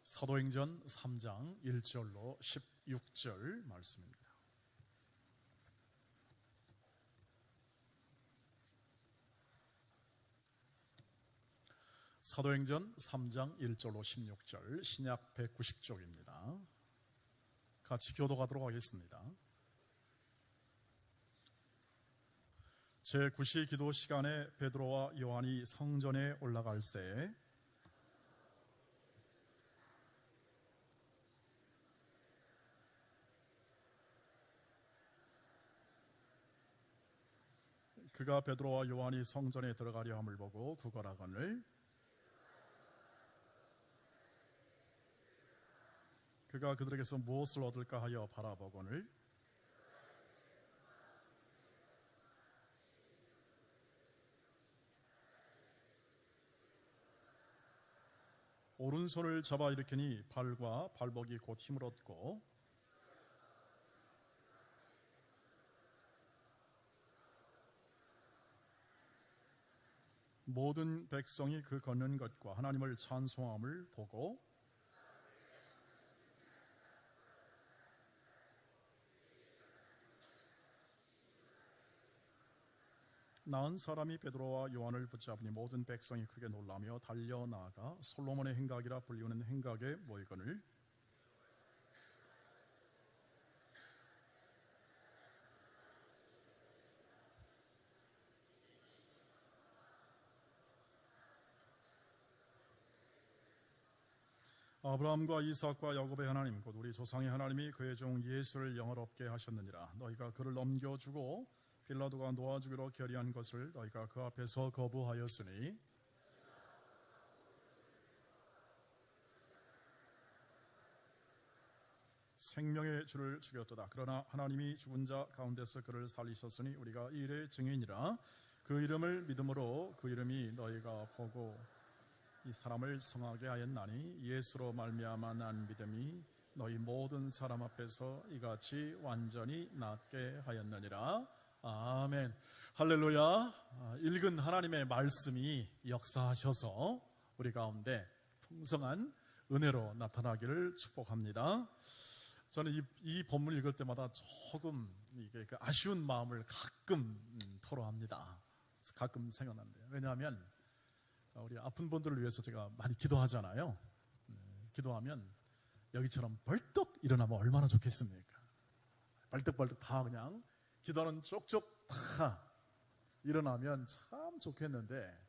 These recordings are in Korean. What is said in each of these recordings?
사도행전 3장 1절로 16절 말씀입니다. 사도행전 3장 1절로 16절 신약 190쪽입니다. 같이 교독하도록 하겠습니다. 제9시 기도 시간에 베드로와 요한이 성전에 올라갈새 그가 베드로와 요한이 성전에 들어가려 함을 보고 구걸하거늘 그가 그들에게서 무엇을 얻을까 하여 바라보거늘 오른손을 잡아 일으키니 발과 발목이 곧 힘을 얻고 모든 백성이 그 걷는 것과 하나님을 찬송함을 보고 나은 사람이 베드로와 요한을 붙잡으니 모든 백성이 크게 놀라며 달려나가 솔로몬의 행각이라 불리우는 행각에 모이거늘 아브라함과 이삭과 야곱의 하나님 곧 우리 조상의 하나님이 그의 종 예수를 영화롭게 하셨느니라. 너희가 그를 넘겨주고 빌라도가 놓아주기로 결의한 것을 너희가 그 앞에서 거부하였으니 생명의 주를 죽였도다. 그러나 하나님이 죽은 자 가운데서 그를 살리셨으니 우리가 이 일의 증인이라. 그 이름을 믿음으로 그 이름이 너희가 보고 이 사람을 성하게 하였나니 예수로 말미암아 난 믿음이 너희 모든 사람 앞에서 이같이 완전히 낫게 하였느니라. 아멘. 할렐루야. 읽은 하나님의 말씀이 역사하셔서 우리 가운데 풍성한 은혜로 나타나기를 축복합니다. 저는 이 본문을 읽을 때마다 조금 이게 아쉬운 마음을 가끔 토로합니다. 가끔 생각나는데요. 왜냐하면 우리 아픈 분들을 위해서 제가 많이 기도하잖아요. 기도하면 여기처럼 벌떡 일어나면 얼마나 좋겠습니까? 벌떡벌떡 다 그냥 기도하는 쪽쪽 다 일어나면 참 좋겠는데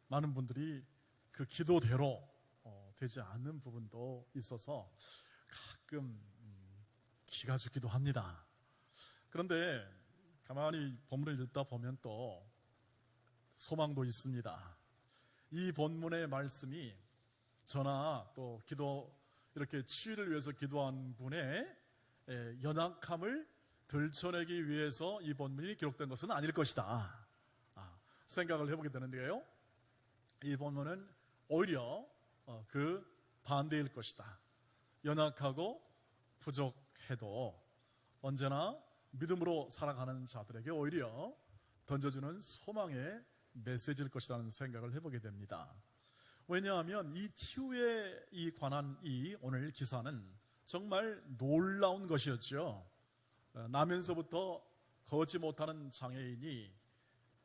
많은 분들이 그 기도대로 되지 않는 부분도 있어서 가끔 기가 죽기도 합니다. 그런데 가만히 본문을 읽다 보면 또 소망도 있습니다. 이 본문의 말씀이 저나 또 기도 이렇게 치유를 위해서 기도한 분의 연약함을 들춰내기 위해서 이 본문이 기록된 것은 아닐 것이다 생각을 해보게 되는데요. 이 본문은 오히려 그 반대일 것이다. 연약하고 부족해도 언제나 믿음으로 살아가는 자들에게 오히려 던져주는 소망의 메시지일 것이라는 생각을 해보게 됩니다. 왜냐하면 이 치유에 관한 이 오늘 기사는 정말 놀라운 것이었죠. 나면서부터 걷지 못하는 장애인이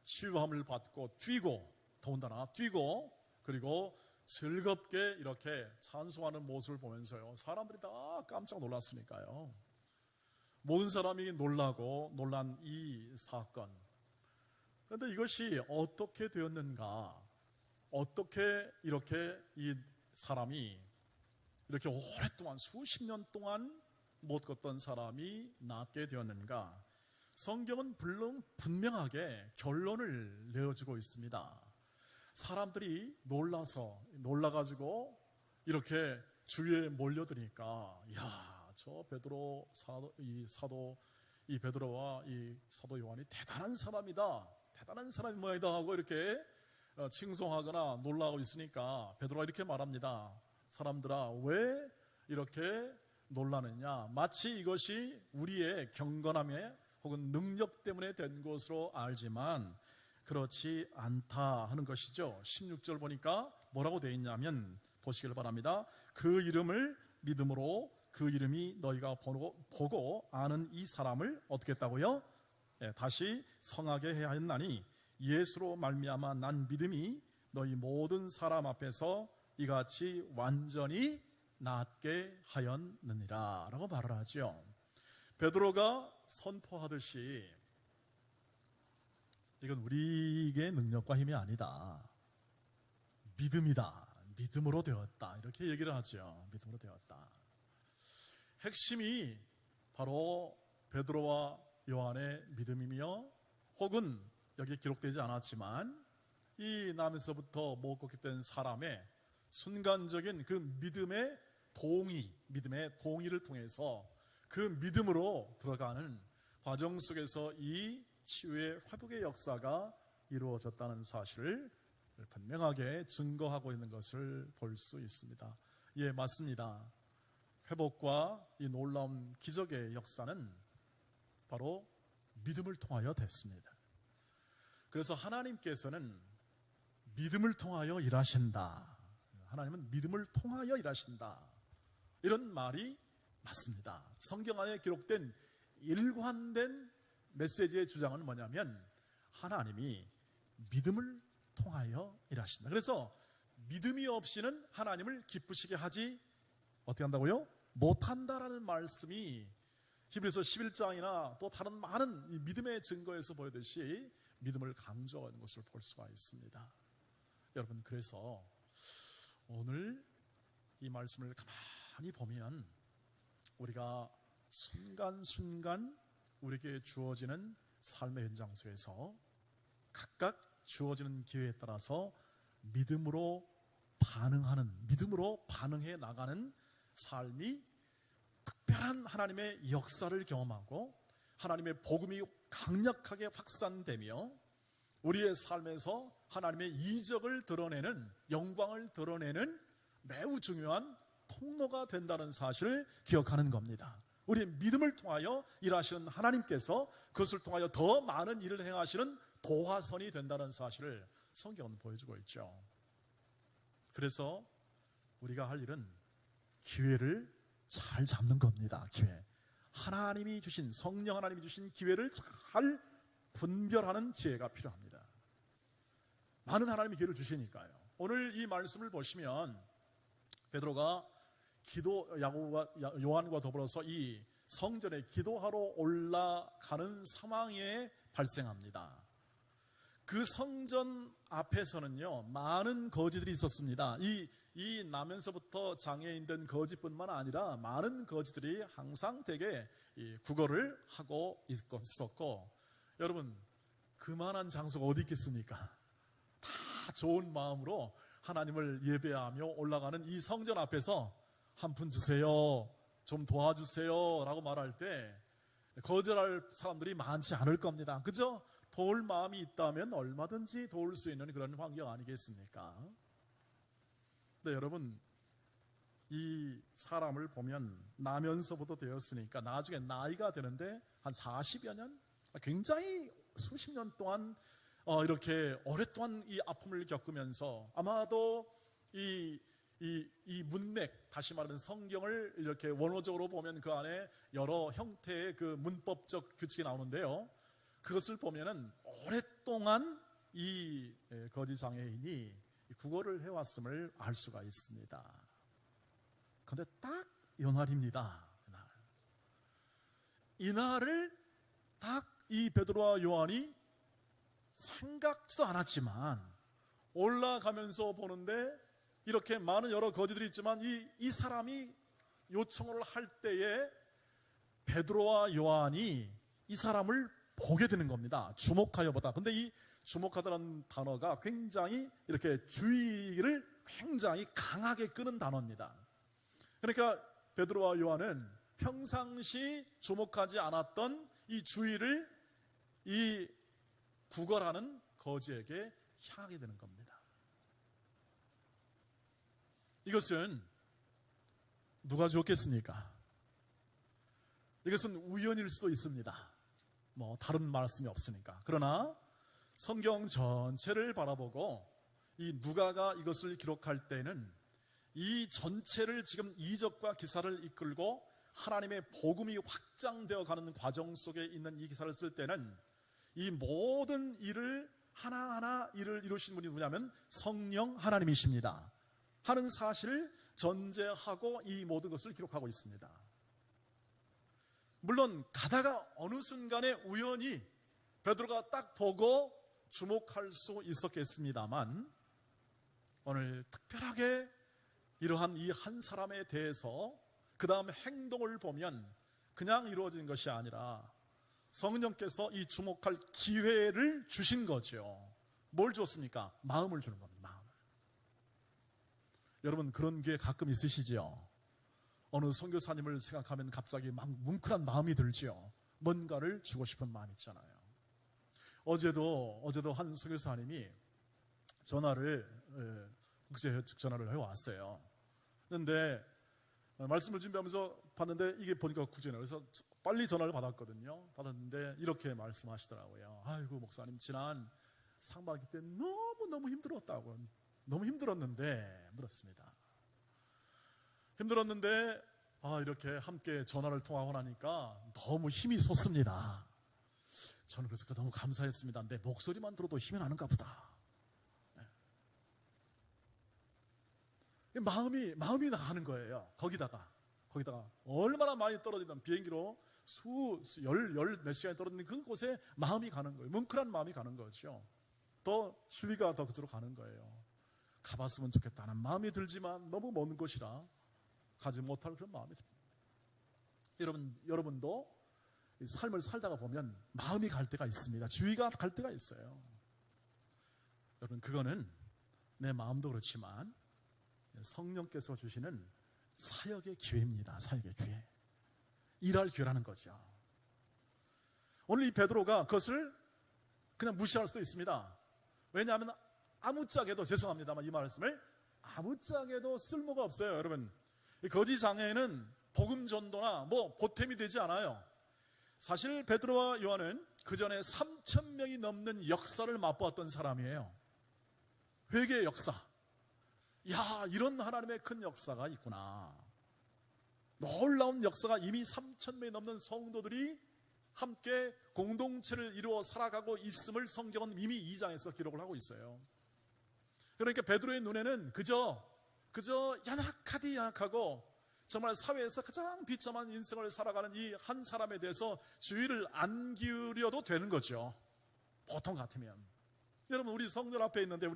치유함을 받고 뛰고 더군다나 뛰고 그리고 즐겁게 이렇게 찬송하는 모습을 보면서요. 사람들이 다 깜짝 놀랐으니까요. 모든 사람이 놀라고 놀란 이 사건. 그런데 이것이 어떻게 되었는가? 어떻게 이렇게 이 사람이 이렇게 오랫동안 수십 년 동안 못 걷던 사람이 낫게 되었는가? 성경은 물론 분명하게 결론을 내어주고 있습니다. 사람들이 놀라가지고 이렇게 주위에 몰려드니까 저 베드로 이 베드로와 이 사도 요한이 대단한 사람이다. 대단한 사람이 모양이다 하고 이렇게 칭송하거나 놀라고 있으니까 베드로가 이렇게 말합니다. 사람들아 왜 이렇게 놀라느냐? 마치 이것이 우리의 경건함에 혹은 능력 때문에 된 것으로 알지만 그렇지 않다 하는 것이죠. 16절 보니까 뭐라고 되어 있냐면 보시길 바랍니다. 그 이름을 믿음으로 그 이름이 너희가 보고 아는 이 사람을 어떻게 했다고요? 다시 성하게 해야 했나니 예수로 말미암아 난 믿음이 너희 모든 사람 앞에서 이같이 완전히 낫게 하였느니라 라고 말을 하죠. 베드로가 선포하듯이 이건 우리의 능력과 힘이 아니다. 믿음이다. 믿음으로 되었다. 이렇게 얘기를 하죠. 믿음으로 되었다. 핵심이 바로 베드로와 요한의 믿음이며 혹은 여기에 기록되지 않았지만 이 남에서부터 못 걷게 된 사람의 순간적인 그 믿음의 동의를 통해서 그 믿음으로 들어가는 과정 속에서 이 치유의 회복의 역사가 이루어졌다는 사실을 분명하게 증거하고 있는 것을 볼 수 있습니다. 예, 맞습니다. 회복과 이 놀라운 기적의 역사는 바로 믿음을 통하여 됐습니다. 그래서 하나님께서는 믿음을 통하여 일하신다. 하나님은 믿음을 통하여 일하신다. 이런 말이 맞습니다. 성경 안에 기록된 일관된 메시지의 주장은 뭐냐면 하나님이 믿음을 통하여 일하신다. 그래서 믿음이 없이는 하나님을 기쁘시게 하지 어떻게 한다고요? 못한다라는 말씀이 히브리서 11장이나 또 다른 많은 믿음의 증거에서 보여듯이 믿음을 강조하는 것을 볼 수가 있습니다. 여러분, 그래서 오늘 이 말씀을 가만히 보면 우리가 순간순간 우리에게 주어지는 삶의 현장 속에서 각각 주어지는 기회에 따라서 믿음으로 반응해 나가는 삶이 특별한 하나님의 역사를 경험하고 하나님의 복음이 강력하게 확산되며 우리의 삶에서 하나님의 이적을 드러내는, 영광을 드러내는 매우 중요한 통로가 된다는 사실을 기억하는 겁니다. 우리의 믿음을 통하여 일하시는 하나님께서 그것을 통하여 더 많은 일을 행하시는 도화선이 된다는 사실을 성경은 보여주고 있죠. 그래서 우리가 할 일은 기회를 잘 잡는 겁니다. 기회. 하나님이 주신, 성령 하나님이 주신 기회를 잘 분별하는 지혜가 필요합니다. 많은 하나님이 기회를 주시니까요. 오늘 이 말씀을 보시면 베드로가 요한과 더불어서 이 성전에 기도하러 올라가는 상황에 발생합니다. 그 성전 앞에서는요, 많은 거지들이 있었습니다. 이 나면서부터 장애인 된 거지뿐만 아니라 많은 거지들이 항상 되게 구걸을 하고 있었고, 여러분, 그만한 장소가 어디 있겠습니까? 다 좋은 마음으로 하나님을 예배하며 올라가는 이 성전 앞에서 한 푼 주세요, 좀 도와주세요 라고 말할 때 거절할 사람들이 많지 않을 겁니다. 그죠? 도울 마음이 있다면 얼마든지 도울 수 있는 그런 환경 아니겠습니까? 네, 여러분, 이 사람을 보면 나면서부터 되었으니까 나중에 나이가 되는데 한 40여 년? 굉장히 수십 년 동안 이렇게 오랫동안 이 아픔을 겪으면서 아마도 이 문맥, 다시 말하면 성경을 이렇게 원어적으로 보면 그 안에 여러 형태의 그 문법적 규칙이 나오는데요. 그것을 보면은 오랫동안 이 거지 장애인이 구걸을 해왔음을 알 수가 있습니다. 그런데 딱 이날입니다. 이날을 딱 이 베드로와 요한이 생각지도 않았지만 올라가면서 보는데 이렇게 많은 여러 거지들이 있지만 이 사람이 요청을 할 때에 베드로와 요한이 이 사람을 보게 되는 겁니다. 주목하여 보다. 근데 이 주목하다는 단어가 굉장히 이렇게 주의를 굉장히 강하게 끄는 단어입니다. 그러니까 베드로와 요한은 평상시 주목하지 않았던 이 주의를 이 구걸하는 거지에게 향하게 되는 겁니다. 이것은 누가 주었겠습니까? 이것은 우연일 수도 있습니다. 다른 말씀이 없으니까. 그러나 성경 전체를 바라보고 이 누가가 이것을 기록할 때는 이 전체를 지금 이적과 기사를 이끌고 하나님의 복음이 확장되어 가는 과정 속에 있는 이 기사를 쓸 때는 이 모든 일을 하나하나 일을 이루신 분이 누구냐면 성령 하나님이십니다 하는 사실을 전제하고 이 모든 것을 기록하고 있습니다. 물론 가다가 어느 순간에 우연히 베드로가 딱 보고 주목할 수 있었겠습니다만 오늘 특별하게 이러한 이 한 사람에 대해서 그 다음 행동을 보면 그냥 이루어진 것이 아니라 성령께서 이 주목할 기회를 주신 거죠. 뭘 줬습니까? 마음을 주는 겁니다. 마음을. 여러분 그런 게 가끔 있으시죠? 어느 선교사님을 생각하면 갑자기 막 뭉클한 마음이 들지요. 뭔가를 주고 싶은 마음 있잖아요. 어제도 한 선교사님이 국제 전화를 해왔어요. 그런데 말씀을 준비하면서 봤는데 이게 보니까 국제전화. 그래서 빨리 전화를 받았는데 이렇게 말씀하시더라고요. 아이고 목사님 지난 상반기 때 너무 힘들었다고. 너무 힘들었습니다. 이렇게 함께 전화를 통하고 나니까 너무 힘이 솟습니다. 저는 그래서 너무 감사했습니다. 내 목소리만 들어도 힘이 나는가 보다. 네. 마음이 나가는 거예요. 거기다가 얼마나 많이 떨어지던 비행기로 열 몇 시간이 떨어지는 그곳에 마음이 가는 거예요. 뭉클한 마음이 가는 거죠. 더 주위가 더 그쪽으로 가는 거예요. 가봤으면 좋겠다는 마음이 들지만 너무 먼 곳이라 가지 못할 그런 마음이 듭니다. 여러분도 삶을 살다가 보면 마음이 갈 때가 있습니다. 주위가 갈 때가 있어요. 여러분 그거는 내 마음도 그렇지만 성령께서 주시는 사역의 기회입니다. 사역의 기회. 일할 기회라는 거죠. 오늘 이 베드로가 그것을 그냥 무시할 수도 있습니다. 왜냐하면 아무짝에도 죄송합니다만 이 말씀을 아무짝에도 쓸모가 없어요. 여러분 거짓 장애에는 복음 전도나 보탬이 되지 않아요. 사실 베드로와 요한은 그 전에 3,000명이 넘는 역사를 맛보았던 사람이에요. 회개의 역사. 야, 이런 하나님의 큰 역사가 있구나. 놀라운 역사가 이미 3,000명이 넘는 성도들이 함께 공동체를 이루어 살아가고 있음을 성경은 이미 2장에서 기록을 하고 있어요. 그러니까 베드로의 눈에는 그저 연약하고 정말 사회에서 가장 비참한 인생을 살아가는 이 한 사람에 대해서 주의를 안 기울여도 되는 거죠. 보통 같으면. 여러분 우리 성전 앞에 있는데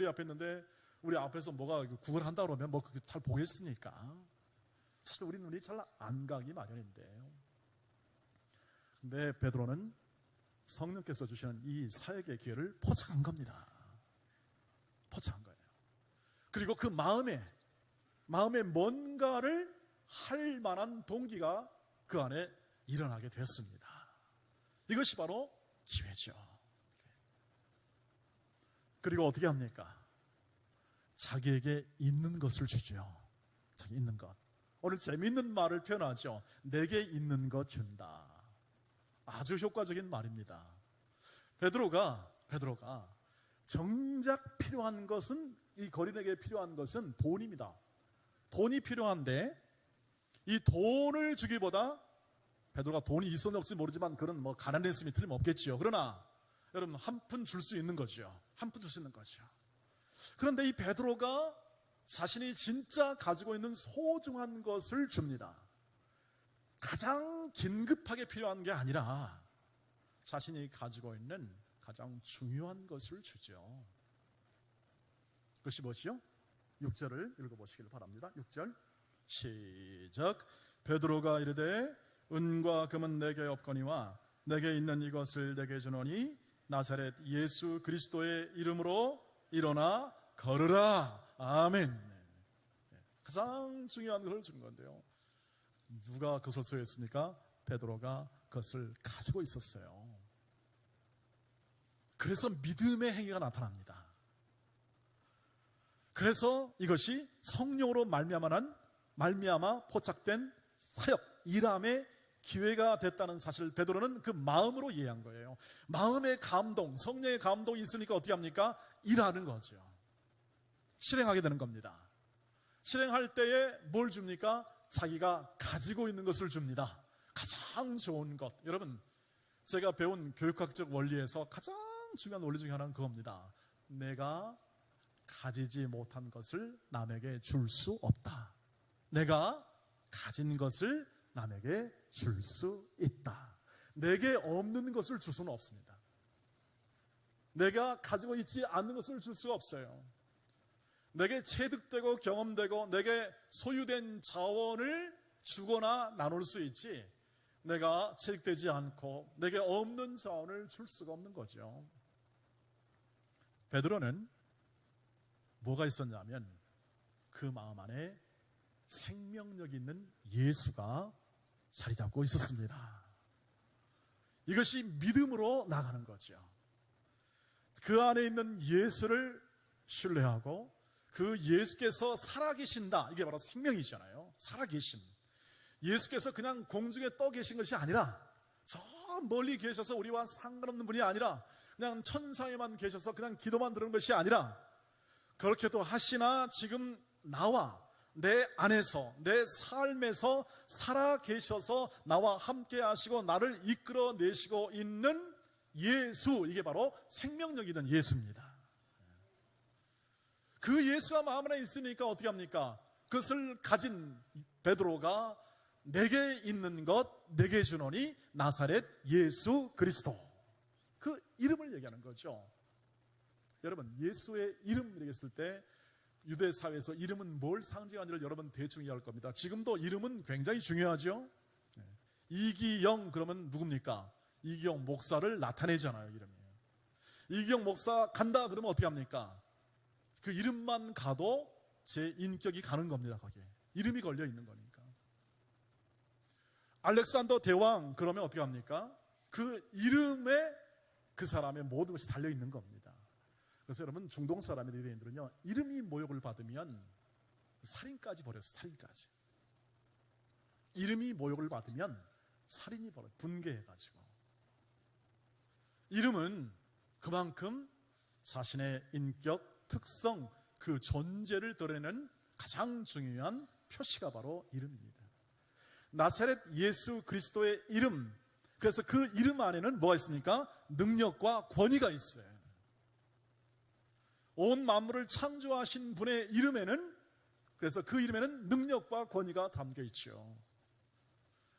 우리 앞에서 뭐가 구걸한다 그러면 그렇게 잘 보겠습니까? 사실 우리 눈이 잘 안 가기 마련인데요. 근데 베드로는 성령께서 주시는 이 사역의 기회를 포착한 겁니다. 포착한 거예요. 그리고 그 마음에 뭔가를 할 만한 동기가 그 안에 일어나게 되었습니다. 이것이 바로 기회죠. 그리고 어떻게 합니까? 자기에게 있는 것을 주죠. 자기 있는 것. 오늘 재미있는 말을 표현하죠. 내게 있는 것 준다. 아주 효과적인 말입니다. 베드로가 정작 필요한 것은 이 거린에게 필요한 것은 돈입니다. 돈이 필요한데 이 돈을 주기보다 베드로가 돈이 있었는지 없을지 모르지만 그런 가난했음이 틀림없겠지요. 그러나 여러분 한 푼 줄 수 있는 거죠. 한 푼 줄 수 있는 거죠. 그런데 이 베드로가 자신이 진짜 가지고 있는 소중한 것을 줍니다. 가장 긴급하게 필요한 게 아니라 자신이 가지고 있는 가장 중요한 것을 주죠. 그것이 무엇이요? 6절을 읽어보시길 바랍니다. 6절 시작. 베드로가 이르되 은과 금은 내게 없거니와 내게 있는 이것을 내게 주노니 나사렛 예수 그리스도의 이름으로 일어나 걸으라. 아멘. 가장 중요한 것을 준 건데요. 누가 그것을 소유했습니까? 베드로가 그것을 가지고 있었어요. 그래서 믿음의 행위가 나타납니다. 그래서 이것이 성령으로 말미암아 포착된 사역, 일함의 기회가 됐다는 사실 베드로는 그 마음으로 이해한 거예요. 마음의 감동, 성령의 감동이 있으니까 어떻게 합니까? 일하는 거죠. 실행하게 되는 겁니다. 실행할 때에 뭘 줍니까? 자기가 가지고 있는 것을 줍니다. 가장 좋은 것. 여러분, 제가 배운 교육학적 원리에서 가장 중요한 원리 중에 하나는 그겁니다. 내가 가지지 못한 것을 남에게 줄 수 없다. 내가 가진 것을 남에게 줄 수 있다. 내게 없는 것을 줄 수는 없습니다. 내가 가지고 있지 않는 것을 줄 수가 없어요. 내게 체득되고 경험되고 내게 소유된 자원을 주거나 나눌 수 있지, 내가 체득되지 않고 내게 없는 자원을 줄 수가 없는 거죠. 베드로는 뭐가 있었냐면 그 마음 안에 생명력 있는 예수가 자리 잡고 있었습니다. 이것이 믿음으로 나가는 거죠. 그 안에 있는 예수를 신뢰하고 그 예수께서 살아계신다. 이게 바로 생명이잖아요. 살아계심. 예수께서 그냥 공중에 떠 계신 것이 아니라 저 멀리 계셔서 우리와 상관없는 분이 아니라 그냥 천상에만 계셔서 그냥 기도만 들은 것이 아니라 그렇게도 하시나 지금 나와 내 안에서 내 삶에서 살아계셔서 나와 함께 하시고 나를 이끌어내시고 있는 예수, 이게 바로 생명력 있는 예수입니다. 그 예수가 마음 안에 있으니까 어떻게 합니까? 그것을 가진 베드로가 내게 있는 것 내게 주노니 나사렛 예수 그리스도, 그 이름을 얘기하는 거죠. 여러분, 예수의 이름 얘기했을 때 유대 사회에서 이름은 뭘 상징하는지를 여러분 대충 이해할 겁니다. 지금도 이름은 굉장히 중요하죠. 이기영 그러면 누굽니까? 이기영 목사를 나타내잖아요. 이름이. 이기영 목사 간다 그러면 어떻게 합니까? 그 이름만 가도 제 인격이 가는 겁니다. 거기에 이름이 걸려 있는 거니까. 알렉산더 대왕 그러면 어떻게 합니까? 그 이름에 그 사람의 모든 것이 달려 있는 겁니다. 그래서 여러분, 중동 사람의 유대인들은요, 이름이 모욕을 받으면 살인까지 벌였어요. 살인까지. 이름이 모욕을 받으면 살인이 벌어요. 분개해가지고. 이름은 그만큼 자신의 인격, 특성, 그 존재를 드러내는 가장 중요한 표시가 바로 이름입니다. 나사렛 예수 그리스도의 이름, 그래서 그 이름 안에는 뭐가 있습니까? 능력과 권위가 있어요. 온 만물을 창조하신 분의 이름에는, 그래서 그 이름에는 능력과 권위가 담겨 있죠.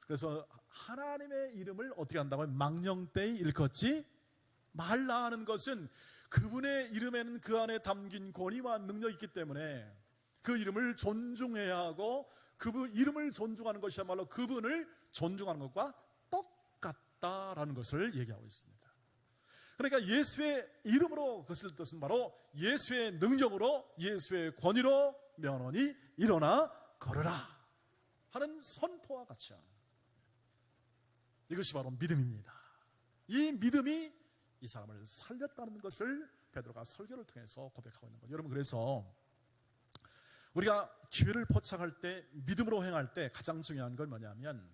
그래서 하나님의 이름을 어떻게 한다고요? 망령되이 일컫지 말라 하는 것은 그분의 이름에는 그 안에 담긴 권위와 능력이 있기 때문에 그 이름을 존중해야 하고, 그분 이름을 존중하는 것이야말로 그분을 존중하는 것과 똑같다라는 것을 얘기하고 있습니다. 그러니까 예수의 이름으로, 그것을 뜻은 바로 예수의 능력으로, 예수의 권위로 면허니 일어나 걸으라 하는 선포와 같이 하는, 이것이 바로 믿음입니다. 이 믿음이 이 사람을 살렸다는 것을 베드로가 설교를 통해서 고백하고 있는 거예요. 여러분, 그래서 우리가 기회를 포착할 때, 믿음으로 행할 때 가장 중요한 건 뭐냐면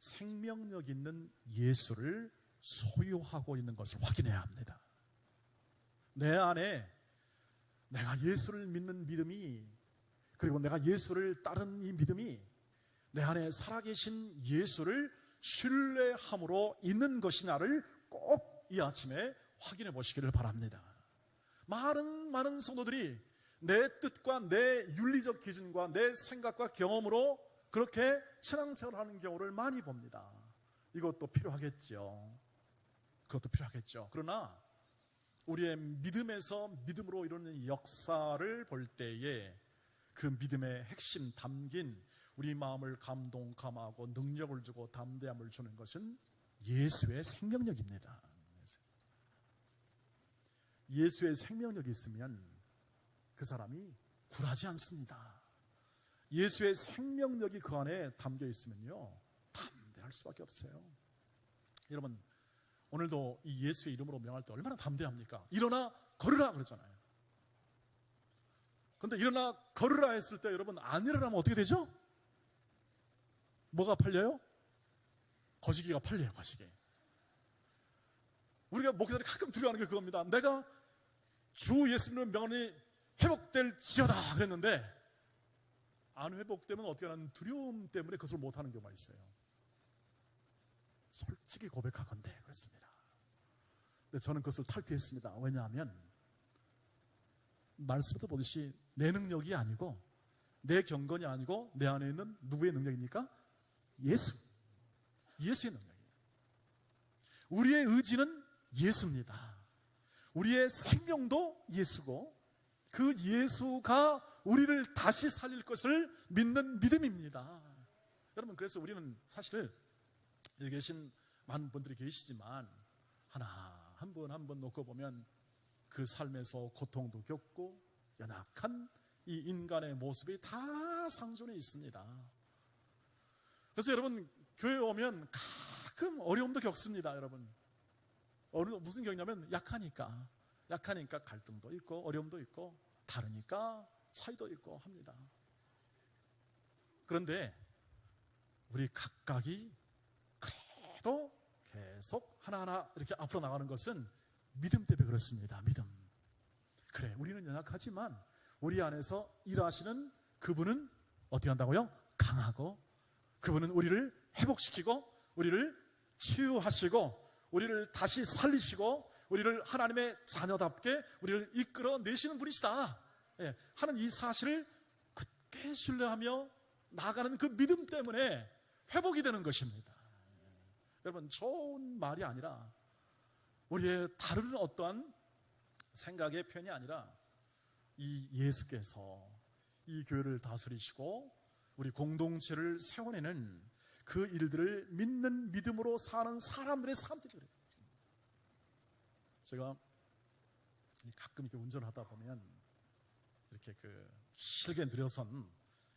생명력 있는 예수를 소유하고 있는 것을 확인해야 합니다. 내 안에 내가 예수를 믿는 믿음이, 그리고 내가 예수를 따르는 이 믿음이 내 안에 살아계신 예수를 신뢰함으로 있는 것이냐를 꼭 이 아침에 확인해 보시기를 바랍니다. 많은 성도들이 내 뜻과 내 윤리적 기준과 내 생각과 경험으로 그렇게 신앙생활을 하는 경우를 많이 봅니다. 이것도 필요하겠죠. 그것도 필요하겠죠. 그러나 우리의 믿음에서 믿음으로 이루는 역사를 볼 때에 그 믿음의 핵심 담긴, 우리 마음을 감동감하고 능력을 주고 담대함을 주는 것은 예수의 생명력입니다. 예수의 생명력이 있으면 그 사람이 굴하지 않습니다. 예수의 생명력이 그 안에 담겨 있으면요, 담대할 수밖에 없어요. 여러분, 오늘도 이 예수의 이름으로 명할 때 얼마나 담대합니까? 일어나 걸으라 그러잖아요. 그런데 일어나 걸으라 했을 때 여러분, 안 일어나면 어떻게 되죠? 뭐가 팔려요? 거시기가 팔려요. 거시기. 우리가 목사들이 가끔 두려워하는 게 그겁니다. 내가 주 예수님의 명함이 회복될지어다 그랬는데 안 회복되면 어떻게 하는 두려움 때문에 그것을 못하는 경우가 있어요. 솔직히 고백하건대 그렇습니다. 근데 저는 그것을 탈피했습니다. 왜냐하면 말씀부터 보듯이 내 능력이 아니고 내 경건이 아니고 내 안에 있는 누구의 능력입니까? 예수의 능력이에요. 우리의 의지는 예수입니다. 우리의 생명도 예수고 그 예수가 우리를 다시 살릴 것을 믿는 믿음입니다. 여러분, 그래서 우리는 사실 여기 계신 많은 분들이 계시지만 하나 한 분 한 분 놓고 보면 그 삶에서 고통도 겪고 연약한 이 인간의 모습이 다 상존해 있습니다. 그래서 여러분, 교회에 오면 가끔 어려움도 겪습니다. 여러분, 무슨 겪냐면 약하니까 갈등도 있고 어려움도 있고 다르니까 차이도 있고 합니다. 그런데 우리 각각이 그래도 계속 하나하나 이렇게 앞으로 나가는 것은 믿음 때문에 그렇습니다. 믿음. 그래, 우리는 연약하지만 우리 안에서 일하시는 그분은 어떻게 한다고요? 강하고 그분은 우리를 회복시키고 우리를 치유하시고 우리를 다시 살리시고 우리를 하나님의 자녀답게 우리를 이끌어내시는 분이시다 하는 이 사실을 굳게 신뢰하며 나아가는 그 믿음 때문에 회복이 되는 것입니다. 여러분, 좋은 말이 아니라 우리의 다른 어떠한 생각의 편이 아니라 이 예수께서 이 교회를 다스리시고 우리 공동체를 세워내는 그 일들을 믿는 믿음으로 사는 사람들의 삶들이 그래요. 제가 가끔 이렇게 운전하다 보면 이렇게 길게 느려선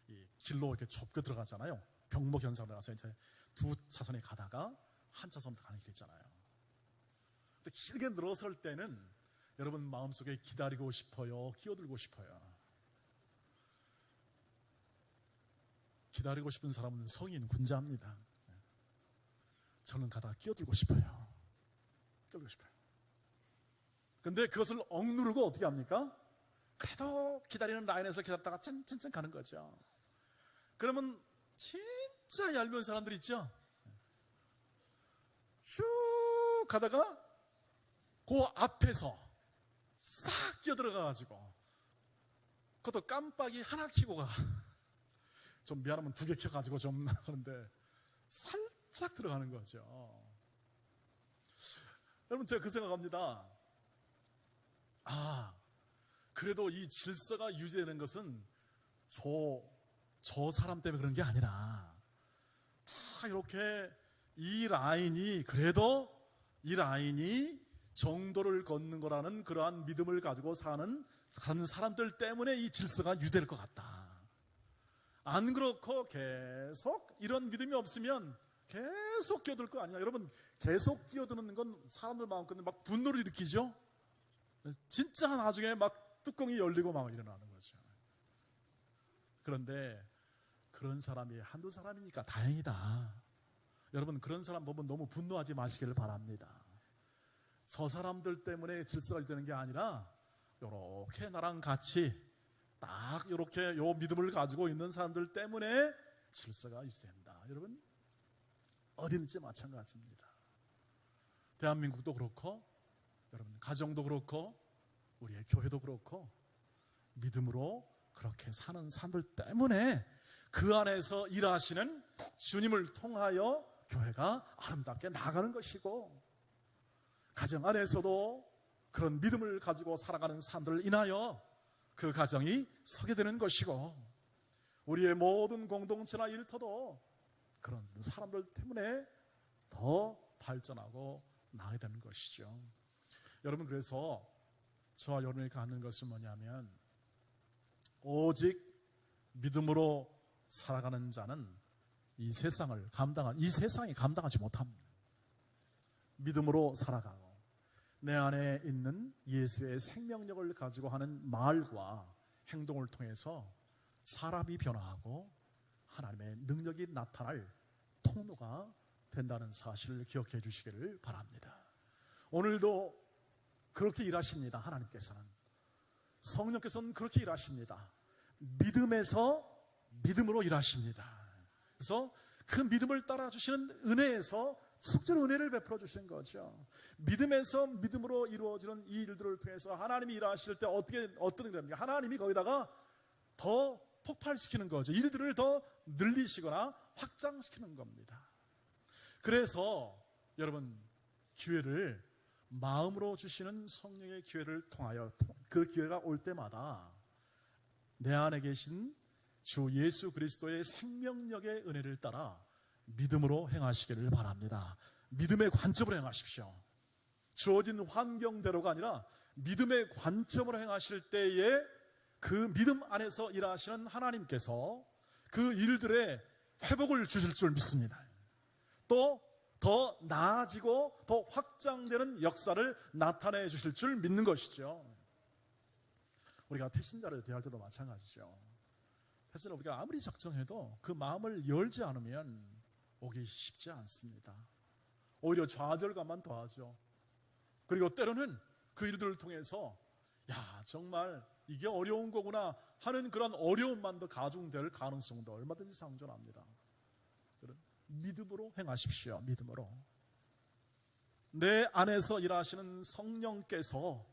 이 길로 이렇게 좁게 들어가잖아요. 병목 현상을 나서 이제 두 차선에 가다가 한 차선 가는 길 있잖아요. 근데 길게 늘어설 때는 여러분 마음속에 기다리고 싶어요? 끼어들고 싶어요? 기다리고 싶은 사람은 성인 군자입니다. 저는 가다가 끼어들고 싶어요. 근데 그것을 억누르고 어떻게 합니까? 그래도 기다리는 라인에서 기다렸다가 짠짠짠 가는 거죠. 그러면 진짜 얄미운 사람들 있죠? 쭉 가다가 그 앞에서 싹 끼어들어가가지고 그것도 깜빡이 하나 켜고 가. 좀 미안하면 2개 켜가지고 좀 하는데 살짝 들어가는 거죠. 여러분, 제가 그 생각합니다. 그래도 이 질서가 유지되는 것은 저 사람 때문에 그런 게 아니라 다 이렇게 이 라인이 정도를 걷는 거라는 그러한 믿음을 가지고 사는 사람들 때문에 이 질서가 유지될 것 같다. 안 그렇고 계속 이런 믿음이 없으면 계속 끼어들 거 아니야. 여러분, 계속 끼어드는 건 사람들 마음껏 막 분노를 일으키죠. 진짜 나중에 막 뚜껑이 열리고 막 일어나는 거죠. 그런데 그런 사람이 한두 사람이니까 다행이다. 여러분, 그런 사람 보면 너무 분노하지 마시기를 바랍니다. 저 사람들 때문에 질서가 유지되는 게 아니라 이렇게 나랑 같이 딱 이렇게 요 믿음을 가지고 있는 사람들 때문에 질서가 유지된다. 여러분, 어디든지 마찬가지입니다. 대한민국도 그렇고 여러분 가정도 그렇고 우리의 교회도 그렇고 믿음으로 그렇게 사는 사람들 때문에 그 안에서 일하시는 주님을 통하여 교회가 아름답게 나가는 것이고 가정 안에서도 그런 믿음을 가지고 살아가는 사람들을 인하여 그 가정이 서게 되는 것이고 우리의 모든 공동체나 일터도 그런 사람들 때문에 더 발전하고 나아가게 되는 것이죠. 여러분, 그래서 저와 여러분이 갖는 것은 뭐냐면 오직 믿음으로 살아가는 자는 이 세상이 감당하지 못합니다. 믿음으로 살아가고 내 안에 있는 예수의 생명력을 가지고 하는 말과 행동을 통해서 사람이 변화하고 하나님의 능력이 나타날 통로가 된다는 사실을 기억해 주시기를 바랍니다. 오늘도 그렇게 일하십니다. 하나님께서는 성령께서는 그렇게 일하십니다. 믿음에서 믿음으로 일하십니다. 그래서 그 믿음을 따라 주시는 은혜에서 속죄는 은혜를 베풀어 주신 거죠. 믿음에서 믿음으로 이루어지는 이 일들을 통해서 하나님이 일하실 때 어떤 일입니까? 하나님이 거기다가 더 폭발시키는 거죠. 일들을 더 늘리시거나 확장시키는 겁니다. 그래서 여러분, 기회를 마음으로 주시는 성령의 기회를 통하여 그 기회가 올 때마다 내 안에 계신 주 예수 그리스도의 생명력의 은혜를 따라 믿음으로 행하시기를 바랍니다. 믿음의 관점으로 행하십시오. 주어진 환경대로가 아니라 믿음의 관점으로 행하실 때에 그 믿음 안에서 일하시는 하나님께서 그 일들의 회복을 주실 줄 믿습니다. 또 더 나아지고 더 확장되는 역사를 나타내 주실 줄 믿는 것이죠. 우리가 태신자를 대할 때도 마찬가지죠. 태신을 우리가 아무리 작정해도 그 마음을 열지 않으면 오기 쉽지 않습니다. 오히려 좌절감만 더하죠. 그리고 때로는 그 일들을 통해서 정말 이게 어려운 거구나 하는 그런 어려움만 더 가중될 가능성도 얼마든지 상존합니다. 믿음으로 행하십시오. 믿음으로. 내 안에서 일하시는 성령께서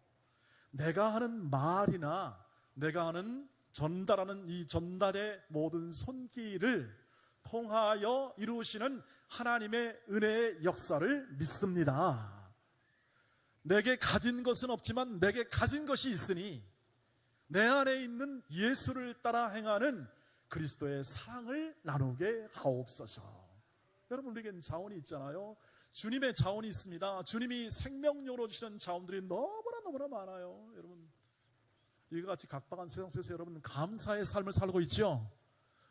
내가 하는 말이나 내가 하는 전달하는 이 전달의 모든 손길을 통하여 이루시는 하나님의 은혜의 역사를 믿습니다. 내게 가진 것은 없지만 내게 가진 것이 있으니 내 안에 있는 예수를 따라 행하는 그리스도의 사랑을 나누게 하옵소서. 여러분, 우리에겐 자원이 있잖아요. 주님의 자원이 있습니다. 주님이 생명력으로 주시는 자원들이 너무나 많아요. 여러분, 이와 같이 각박한 세상 속에서 여러분 감사의 삶을 살고 있죠.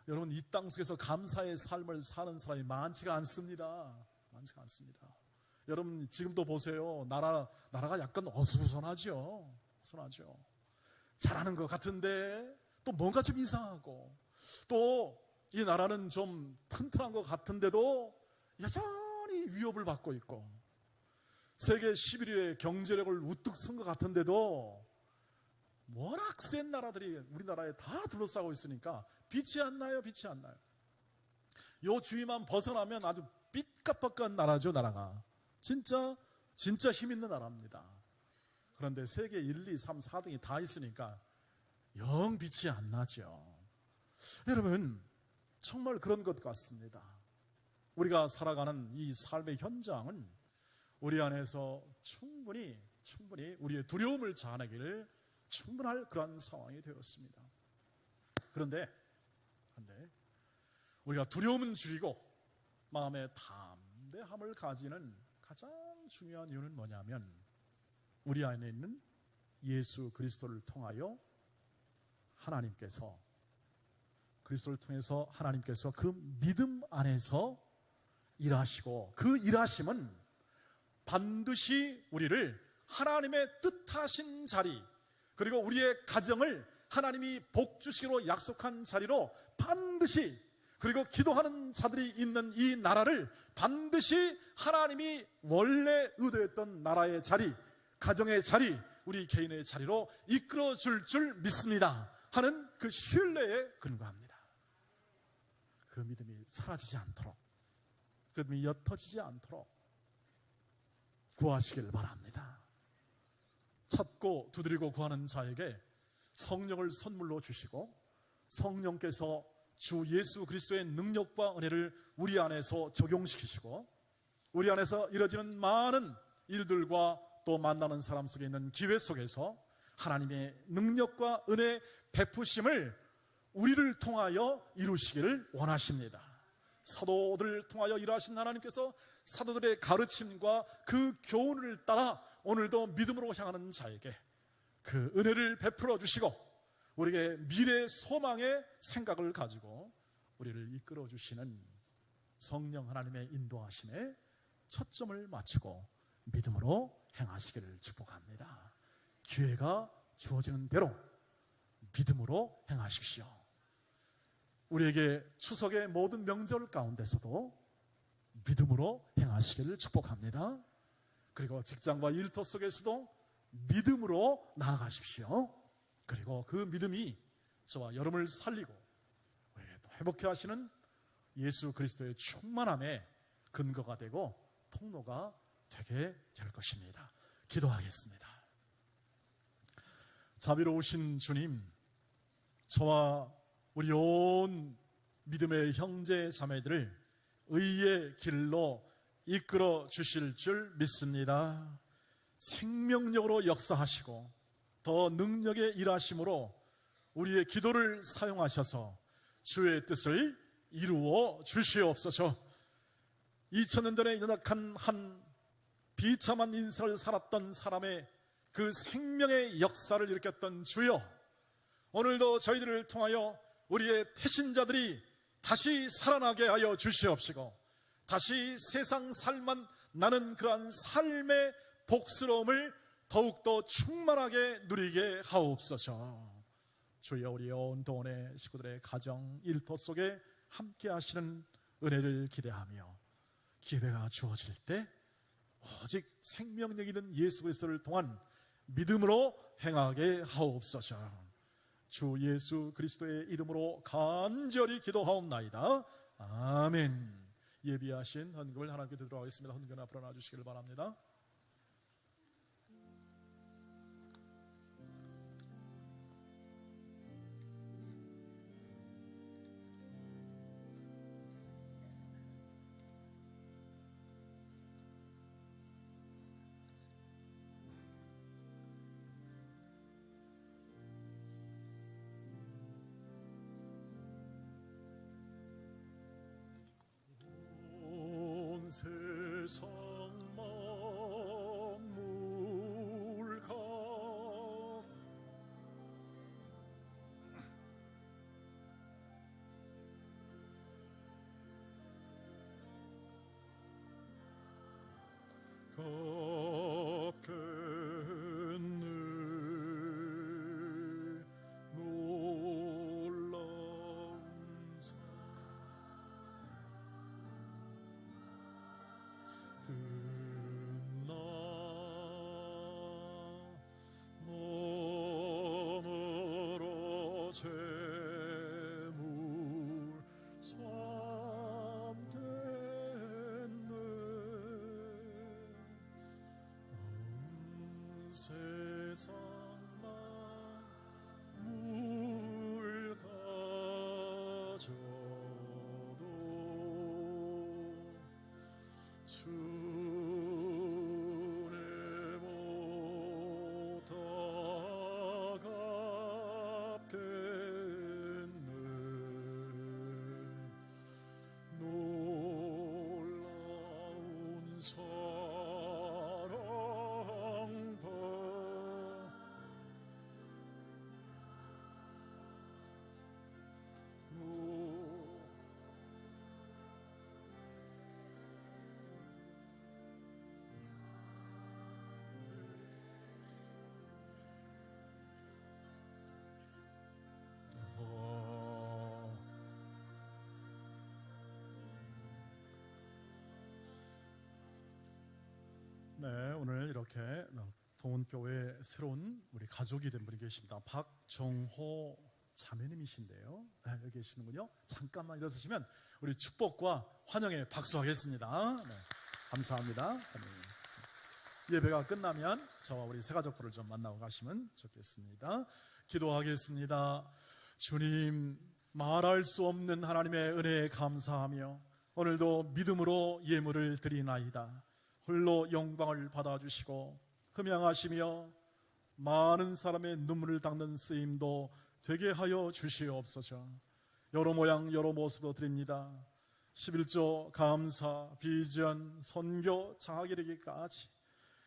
여러분, 이 땅 속에서 감사의 삶을 사는 사람이 많지가 않습니다. 많지가 않습니다. 여러분, 지금도 보세요. 나라가 약간 어수선하죠. 잘하는 것 같은데 또 뭔가 좀 이상하고, 또 이 나라는 좀 튼튼한 것 같은데도 여전히 위협을 받고 있고, 세계 11위의 경제력을 우뚝 쓴 것 같은데도 워낙 센 나라들이 우리나라에 다 둘러싸고 있으니까 빛이 안 나요. 요 주위만 벗어나면 아주 삐까뻔한 나라죠. 나라가 진짜 힘 있는 나라입니다. 그런데 세계 1, 2, 3, 4등이 다 있으니까 영 빛이 안 나죠. 여러분, 정말 그런 것 같습니다. 우리가 살아가는 이 삶의 현장은 우리 안에서 충분히 우리의 두려움을 자아내기를 충분할 그런 상황이 되었습니다. 그런데 우리가 두려움은 줄이고 마음의 담대함을 가지는 가장 중요한 이유는 뭐냐면, 우리 안에 있는 예수 그리스도를 통하여 그리스도를 통해서 하나님께서 그 믿음 안에서 일하시고, 그 일하심은 반드시 우리를 하나님의 뜻하신 자리, 그리고 우리의 가정을 하나님이 복 주시기로 약속한 자리로 반드시, 그리고 기도하는 자들이 있는 이 나라를 반드시 하나님이 원래 의도했던 나라의 자리, 가정의 자리, 우리 개인의 자리로 이끌어 줄 믿습니다 하는 그 신뢰에 근거합니다. 그 믿음이 사라지지 않도록, 그 믿음이 옅어지지 않도록 구하시길 바랍니다. 찾고 두드리고 구하는 자에게 성령을 선물로 주시고, 성령께서 주 예수 그리스도의 능력과 은혜를 우리 안에서 적용시키시고, 우리 안에서 이루어지는 많은 일들과 또 만나는 사람 속에 있는 기회 속에서 하나님의 능력과 은혜 베푸심을 우리를 통하여 이루시기를 원하십니다. 사도들을 통하여 일하신 하나님께서 사도들의 가르침과 그 교훈을 따라 오늘도 믿음으로 향하는 자에게 그 은혜를 베풀어 주시고, 우리에게 미래 소망의 생각을 가지고 우리를 이끌어 주시는 성령 하나님의 인도하심에 초점을 맞추고 믿음으로 행하시기를 축복합니다. 기회가 주어지는 대로 믿음으로 행하십시오. 우리에게 추석의 모든 명절 가운데서도 믿음으로 행하시기를 축복합니다. 그리고 직장과 일터 속에서도 믿음으로 나아가십시오. 그리고 그 믿음이 저와 여러분을 살리고 우리에게 또 회복케 하시는 예수 그리스도의 충만함의 근거가 되고 통로가 되게 될 것입니다. 기도하겠습니다. 자비로우신 주님, 저와 우리 온 믿음의 형제 자매들을 의의 길로 이끌어 주실 줄 믿습니다. 생명력으로 역사하시고 더 능력의 일하심으로 우리의 기도를 사용하셔서 주의 뜻을 이루어 주시옵소서. 2000년 전에 연약한 한 비참한 인생을 살았던 사람의 그 생명의 역사를 일으켰던 주여, 오늘도 저희들을 통하여 우리의 태신자들이 다시 살아나게 하여 주시옵시고 다시 세상 살만 나는 그러한 삶의 복스러움을 더욱더 충만하게 누리게 하옵소서. 주여, 우리 온 동원의 식구들의 가정 일터 속에 함께 하시는 은혜를 기대하며 기회가 주어질 때 오직 생명력 있는 예수 그리스도를 통한 믿음으로 행하게 하옵소서. 주 예수 그리스도의 이름으로 간절히 기도하옵나이다. 아멘. 예비하신 헌금을 하나님께 드리도록 하겠습니다. 헌금 앞으로 놔주시길 바랍니다. 세상 만물 가 갚겠네 놀라운 끝나 너너로 재물 삼겠네 세상만 물 가져도 주의 보다 갚겠네 놀라운 사랑 봐 네, 오늘 이렇게 동원교회 새로운 우리 가족이 된 분이 계십니다. 박정호 자매님이신데요. 네, 여기 계시는군요. 잠깐만 일어서시면 우리 축복과 환영의 박수하겠습니다. 네, 감사합니다. 자매님. 예배가 끝나면 저와 우리 새가족부를 좀 만나고 가시면 좋겠습니다. 기도하겠습니다. 주님, 말할 수 없는 하나님의 은혜에 감사하며 오늘도 믿음으로 예물을 드리나이다. 홀로 영광을 받아주시고 흠양하시며 많은 사람의 눈물을 닦는 쓰임도 되게 하여 주시옵소서. 여러 모양 여러 모습으로 드립니다. 11조 감사, 비전, 선교, 장학이르기까지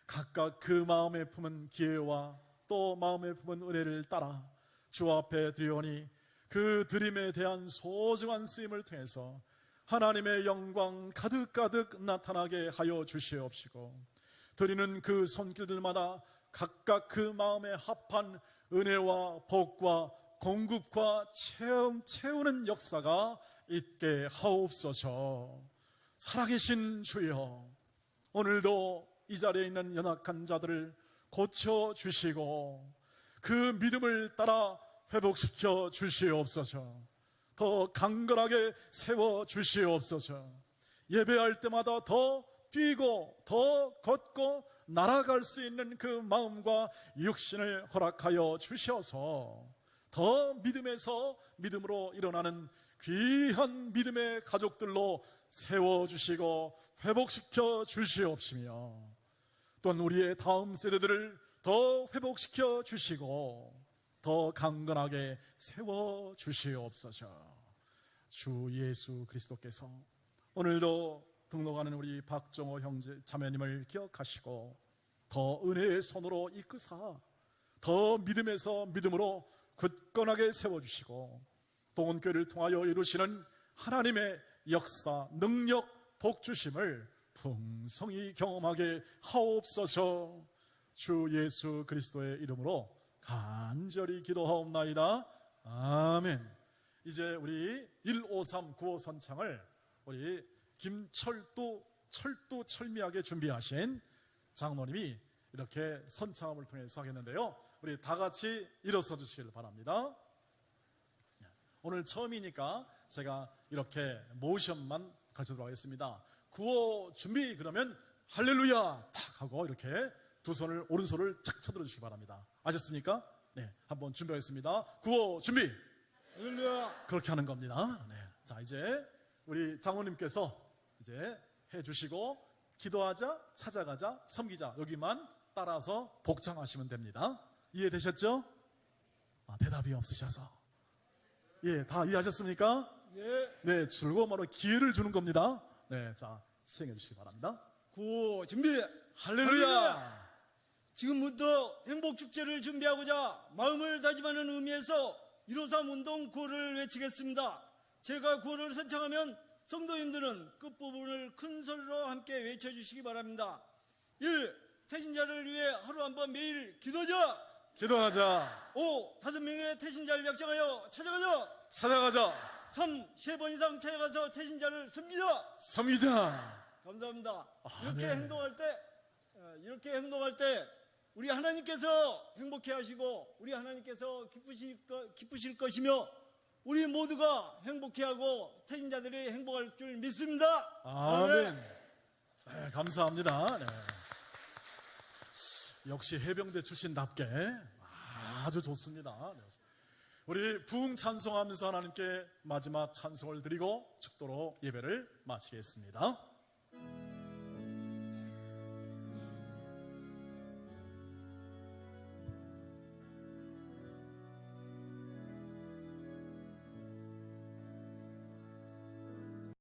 각각 그 마음에 품은 기회와 또 마음에 품은 은혜를 따라 주 앞에 드리오니 그 드림에 대한 소중한 쓰임을 통해서 하나님의 영광 가득가득 나타나게 하여 주시옵시고 드리는 그 손길들마다 각각 그 마음에 합한 은혜와 복과 공급과 채우는 역사가 있게 하옵소서. 살아계신 주여, 오늘도 이 자리에 있는 연약한 자들을 고쳐주시고 그 믿음을 따라 회복시켜 주시옵소서. 더 강건하게 세워주시옵소서. 예배할 때마다 더 뛰고 더 걷고 날아갈 수 있는 그 마음과 육신을 허락하여 주셔서 더 믿음에서 믿음으로 일어나는 귀한 믿음의 가족들로 세워주시고 회복시켜 주시옵시며, 또한 우리의 다음 세대들을 더 회복시켜 주시고 더 강건하게 세워 주시옵소서. 주 예수 그리스도께서 오늘도 등록하는 우리 박정호 형제 자매님을 기억하시고 더 은혜의 손으로 이끄사 더 믿음에서 믿음으로 굳건하게 세워주시고 동원교회를 통하여 이루시는 하나님의 역사, 능력, 복주심을 풍성히 경험하게 하옵소서. 주 예수 그리스도의 이름으로 간절히 기도하옵나이다. 아멘. 이제 우리 153 구호 선창을 우리 김철도 철미하게 준비하신 장로님이 이렇게 선창함을 통해서 하겠는데요, 우리 다 같이 일어서 주시길 바랍니다. 오늘 처음이니까 제가 이렇게 모션만 가르쳐드리도록 하겠습니다. 구호 준비 그러면 할렐루야 탁 하고 이렇게 두 손을 오른손을 착 쳐들어 주시기 바랍니다. 아셨습니까? 네, 한번 준비하겠습니다. 구호 준비 할렐루야, 그렇게 하는 겁니다. 네, 자 이제 우리 장로님께서 이제 해주시고 기도하자, 찾아가자, 섬기자 여기만 따라서 복창하시면 됩니다. 이해되셨죠? 대답이 없으셔서 예, 다 이해하셨습니까? 예. 네, 즐거움으로 기회를 주는 겁니다. 네, 자 시행해 주시기 바랍니다. 구호 준비 할렐루야. 지금부터 행복축제를 준비하고자 마음을 다짐하는 의미에서 153 운동 구호를 외치겠습니다. 제가 구호를 선창하면 성도님들은 끝부분을 큰 소리로 함께 외쳐주시기 바랍니다. 1. 태신자를 위해 하루 한 번 매일 기도하자. 기도하자. 5. 5명의 태신자를 약속하여 찾아가자. 찾아가자. 3. 3번 이상 찾아가서 태신자를 섬기자. 섬기자. 감사합니다. 이렇게 네. 행동할 때 우리 하나님께서 행복해 하시고 우리 하나님께서 기쁘실 것이며 우리 모두가 행복해하고 태신자들이 행복할 줄 믿습니다. 아멘. 네, 감사합니다. 네. 역시 해병대 출신답게 아주 좋습니다. 네. 우리 부흥 찬송하면서 하나님께 마지막 찬송을 드리고 축도로 예배를 마치겠습니다.